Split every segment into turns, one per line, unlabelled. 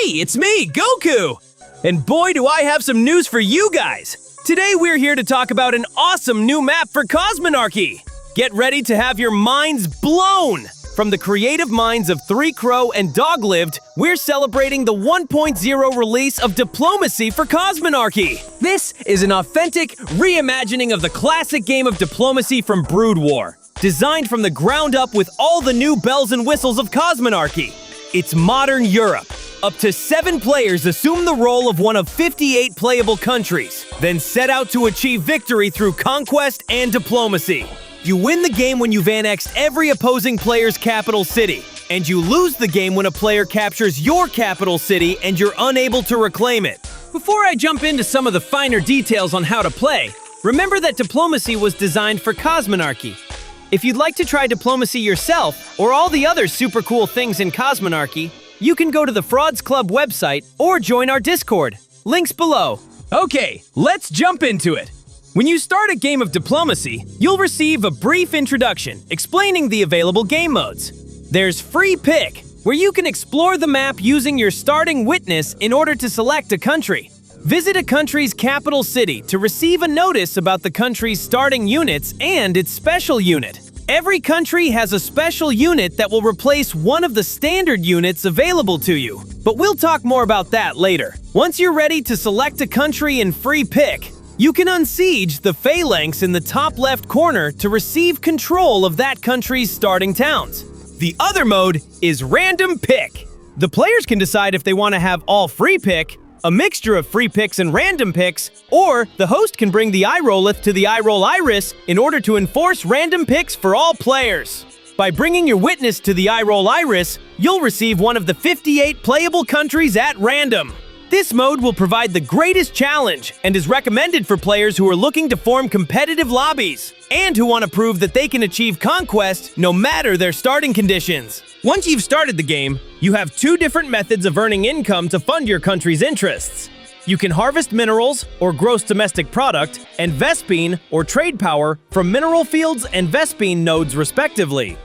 Hey, it's me, Goku! And boy, do I have some news for you guys! Today we're here to talk about an awesome new map for Cosmonarchy! Get ready to have your minds blown! From the creative minds of 3 Crow and Doglived, we're celebrating the 1.0 release of Diplomacy for Cosmonarchy! This is an authentic reimagining of the classic game of Diplomacy from Brood War, designed from the ground up with all the new bells and whistles of Cosmonarchy. It's modern Europe. Up to 7 players assume the role of one of 58 playable countries, then set out to achieve victory through conquest and diplomacy. You win the game when you've annexed every opposing player's capital city, and you lose the game when a player captures your capital city and you're unable to reclaim it. Before I jump into some of the finer details on how to play, remember that Diplomacy was designed for Cosmonarchy. If you'd like to try Diplomacy yourself, or all the other super cool things in Cosmonarchy, you can go to the Frauds Club website or join our Discord. Links below. Okay, let's jump into it. When you start a game of Diplomacy, you'll receive a brief introduction explaining the available game modes. There's Free Pick, where you can explore the map using your starting witness in order to select a country. Visit a country's capital city to receive a notice about the country's starting units and its special unit. Every country has a special unit that will replace one of the standard units available to you, but we'll talk more about that later. Once you're ready to select a country in Free Pick, you can unsiege the phalanx in the top left corner to receive control of that country's starting towns. The other mode is Random Pick. The players can decide if they want to have all Free Pick, a mixture of free picks and random picks, or the host can bring the iRolleth to the iRoll Iris in order to enforce random picks for all players. By bringing your witness to the iRoll Iris, you'll receive one of the 58 playable countries at random. This mode will provide the greatest challenge and is recommended for players who are looking to form competitive lobbies and who want to prove that they can achieve conquest no matter their starting conditions. Once you've started the game, you have 2 different methods of earning income to fund your country's interests. You can harvest minerals, or gross domestic product, and Vespine, or trade power, from mineral fields and Vespine nodes respectively.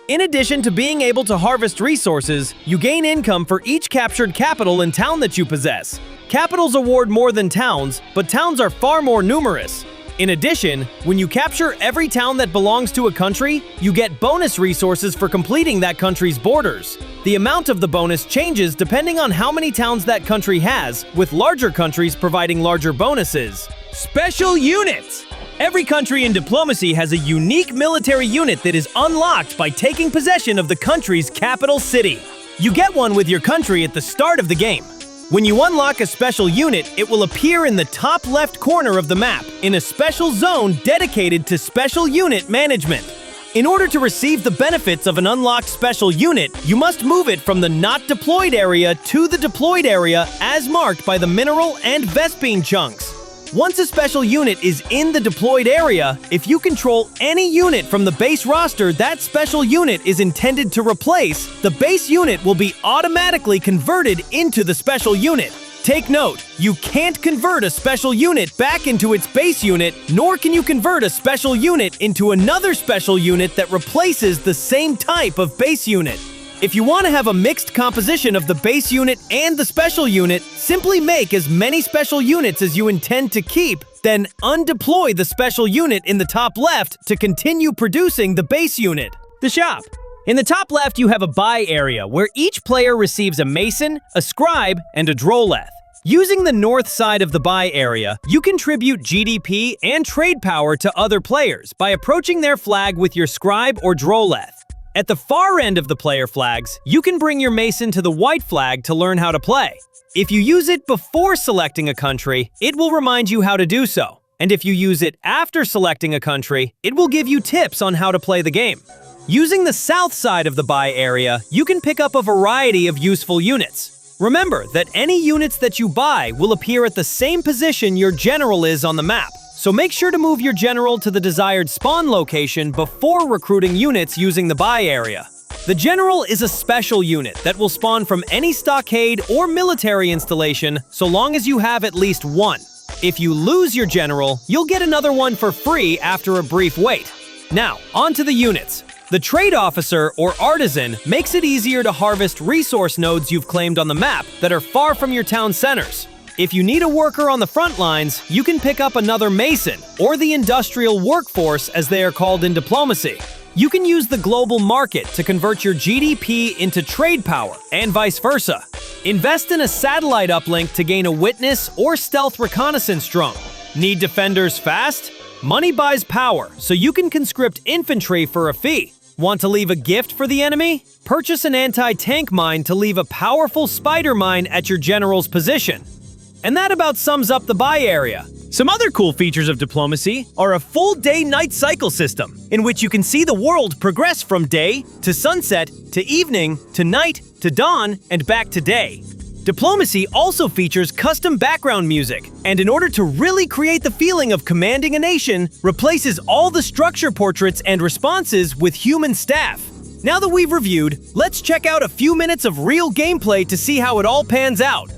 In addition to being able to harvest resources, you gain income for each captured capital and town that you possess. Capitals award more than towns, but towns are far more numerous. In addition, when you capture every town that belongs to a country, you get bonus resources for completing that country's borders. The amount of the bonus changes depending on how many towns that country has, with larger countries providing larger bonuses. Special units! Every country in Diplomacy has a unique military unit that is unlocked by taking possession of the country's capital city. You get one with your country at the start of the game. When you unlock a special unit, it will appear in the top left corner of the map, in a special zone dedicated to special unit management. In order to receive the benefits of an unlocked special unit, you must move it from the not deployed area to the deployed area as marked by the mineral and Vespine chunks. Once a special unit is in the deployed area, if you control any unit from the base roster that special unit is intended to replace, the base unit will be automatically converted into the special unit. Take note, you can't convert a special unit back into its base unit, nor can you convert a special unit into another special unit that replaces the same type of base unit. If you want to have a mixed composition of the base unit and the special unit, simply make as many special units as you intend to keep, then undeploy the special unit in the top left to continue producing the base unit. The shop. In the top left, you have a buy area where each player receives a mason, a scribe, and a drolleth. Using the north side of the buy area, you contribute GDP and trade power to other players by approaching their flag with your scribe or drolleth. At the far end of the player flags, you can bring your mason to the white flag to learn how to play. If you use it before selecting a country, it will remind you how to do so. And if you use it after selecting a country, it will give you tips on how to play the game. Using the south side of the buy area, you can pick up a variety of useful units. Remember that any units that you buy will appear at the same position your general is on the map. So make sure to move your general to the desired spawn location before recruiting units using the buy area. The general is a special unit that will spawn from any stockade or military installation so long as you have at least one. If you lose your general, you'll get another one for free after a brief wait. Now, on to the units. The trade officer, or artisan, makes it easier to harvest resource nodes you've claimed on the map that are far from your town centers. If you need a worker on the front lines, you can pick up another mason, or the industrial workforce as they are called in diplomacy. You can use the global market to convert your GDP into trade power, and vice versa. Invest in a satellite uplink to gain a witness or stealth reconnaissance drone. Need defenders fast? Money buys power, so you can conscript infantry for a fee. Want to leave a gift for the enemy? Purchase an anti-tank mine to leave a powerful spider mine at your general's position. And that about sums up the buy area. Some other cool features of diplomacy are a full day-night cycle system, in which you can see the world progress from day to sunset to evening to night to dawn and back to day. Diplomacy also features custom background music, and in order to really create the feeling of commanding a nation, replaces all the structure portraits and responses with human staff. Now that we've reviewed, let's check out a few minutes of real gameplay to see how it all pans out.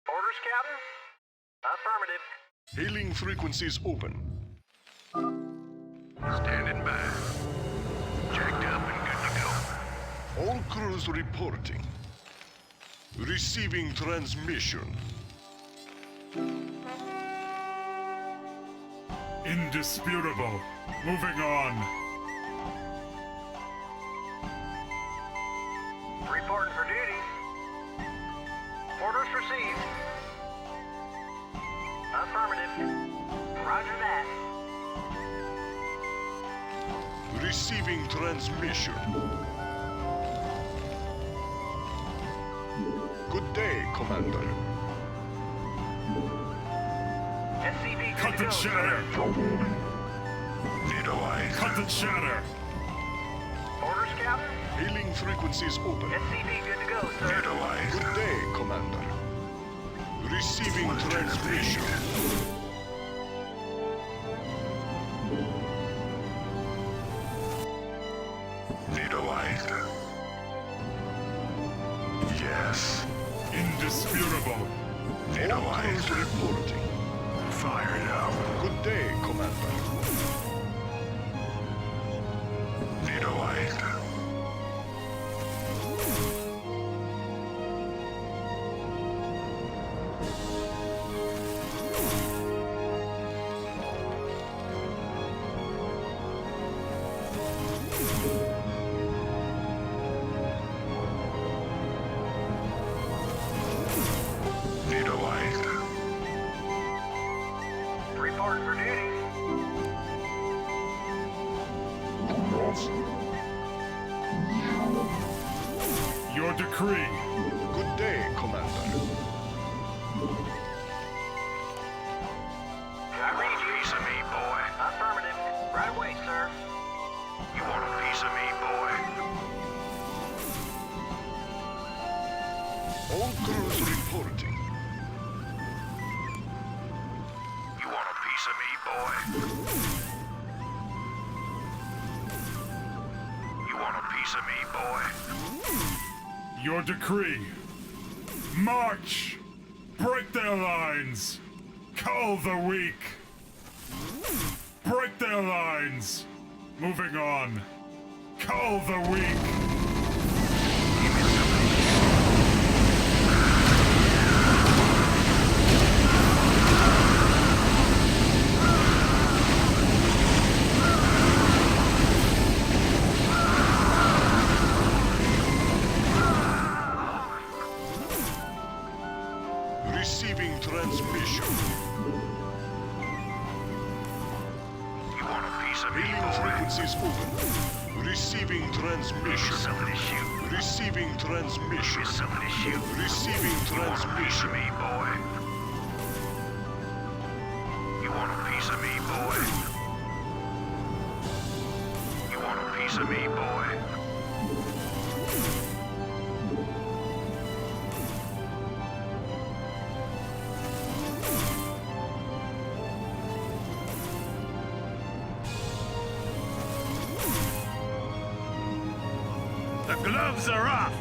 Orders, Captain? Affirmative.
Hailing frequencies open.
Standing by. Jacked up and good to go.
All crews reporting. Receiving transmission.
Indisputable. Moving on.
Reporting for duty. Orders received. Affirmative. Roger that.
Receiving transmission. Good day, Commander.
SCV
Cut
good to
the
go,
chatter.
Veto eyes.
Cut the chatter.
Orders, Captain?
Hailing frequencies open.
SCV good to go, sir.
Veto eyes. Good day, Commander. Receiving transmission. Veto eyes. Yes.
Indisputable.
Veto eyes reporting. Fired up. Good day, Commander. Veto eyes. Veto eyes.
Reporting for duty.
Your decree.
Good day, Commander.
I read you. Piece of me, boy. Affirmative. Right away, sir.
You want a piece of me, boy? All crews reporting. You want a piece of me, boy? You want a piece of me, boy?
Your decree. March! Break their lines! Cull the weak! Break their lines! Moving on. Cull the weak!
Receiving transmission. You want a piece
piece of me,
Hailing
boy.
frequencies open. Receiving transmission.
Somebody shoot.
Receiving transmission.
Somebody shoot.
Receiving
You want a piece
transmission.
of me, boy? You want a piece of me, boy? You want a piece of me, boy?
The gloves are off!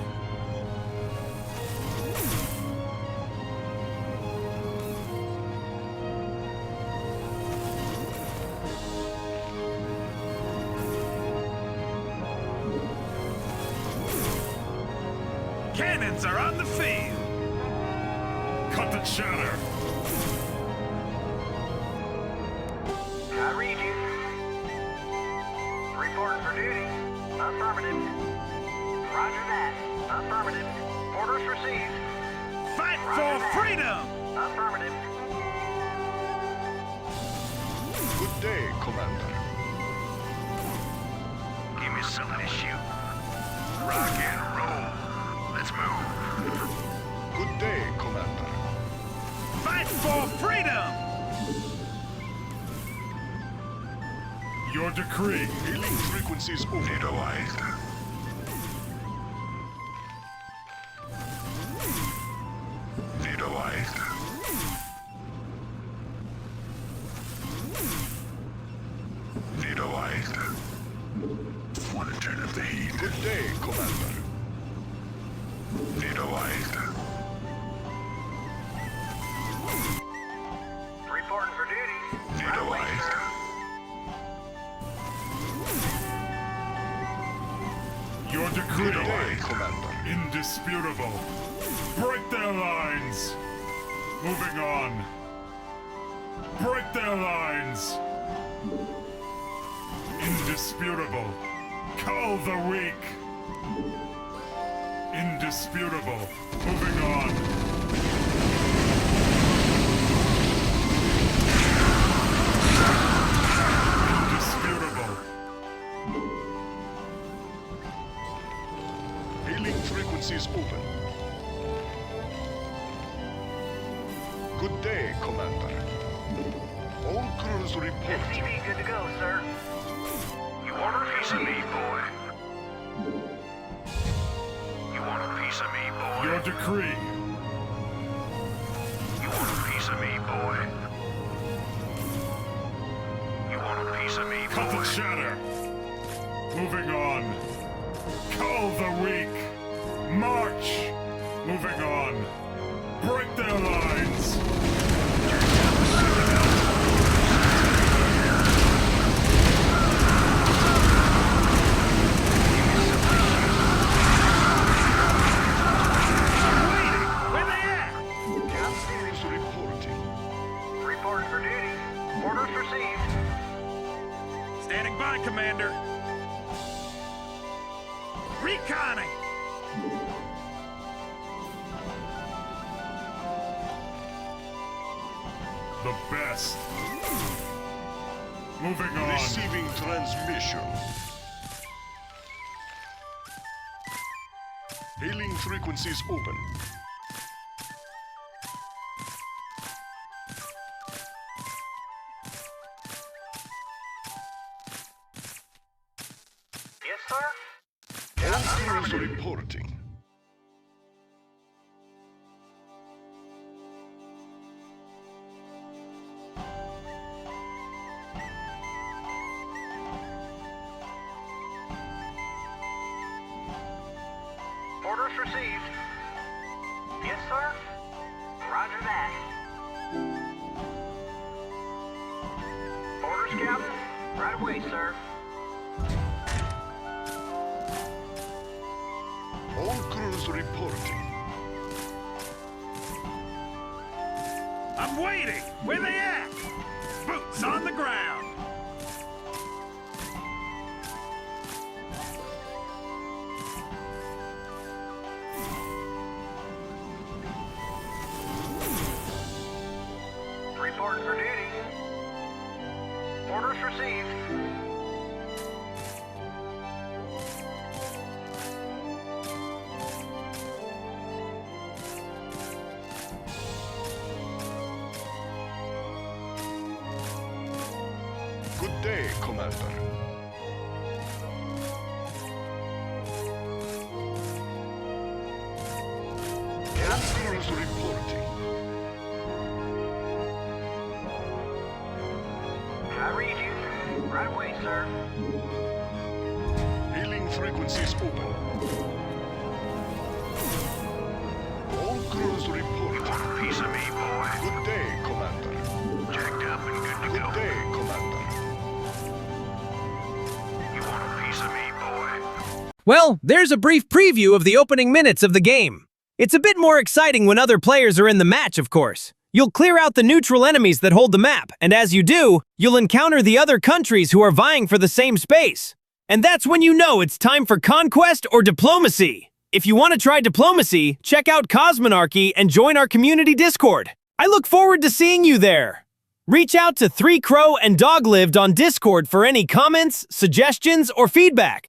Cannons are on the field! Cut the chatter!
I read you. Reporting for duty. Affirmative. Roger that. Affirmative. Orders received.
Fight
Roger
for
that.
freedom!
Affirmative.
Good day, Commander.
Give me something to shoot. Rock and roll. Let's move.
Good day, Commander.
Fight for freedom! Your decree.
Hailing frequencies open.
Vetoized. Vetoized. Vetoized. Want to turn up the heat.
Good day, Commander.
Vetoized.
Reporting for duty. Right away,
Vetoized.
sir.
Your decree.
Good day, Commander.
Indisputable. Break their lines. Moving on. Break their lines. Indisputable. Cull the weak. Indisputable. Moving on. Indisputable.
Hailing frequencies open. Good day, Commander. All crews reporting.
SCV good to go, sir.
You want a piece of me, boy? You want a piece of me, boy?
Your decree.
You want a piece of me, boy? You want a piece of me,
Cut the
boy?
chatter. Moving on. Cull the weak. March. Moving on. Break their lines. Where they at?
All crews reporting.
Reporting for duty. Orders received.
Standing by, Commander. Reconning. The best. Moving on.
Receiving transmission. Hailing frequencies open.
Yes, sir?
All crews reporting.
Orders received. Yes, sir? Roger that. Orders, Captain? Right away, sir.
All crews reporting.
I'm waiting. Where they at? Boots on the ground.
Reporting for duty. Orders received.
Good day, Commander. All crews reporting.
I read you. Right away, sir.
Hailing frequencies open. All crews reporting.
Want a piece of me, boy?
Good day, Commander.
Jacked up and good to
Good
go.
day, Commander.
You want a piece of me, boy?
Well, there's a brief preview of the opening minutes of the game. It's a bit more exciting when other players are in the match, of course. You'll clear out the neutral enemies that hold the map, and as you do, you'll encounter the other countries who are vying for the same space. And that's when you know it's time for conquest or diplomacy. If you want to try diplomacy, check out Cosmonarchy and join our community Discord. I look forward to seeing you there. Reach out to 3 Crow and Doglived on Discord for any comments, suggestions, or feedback.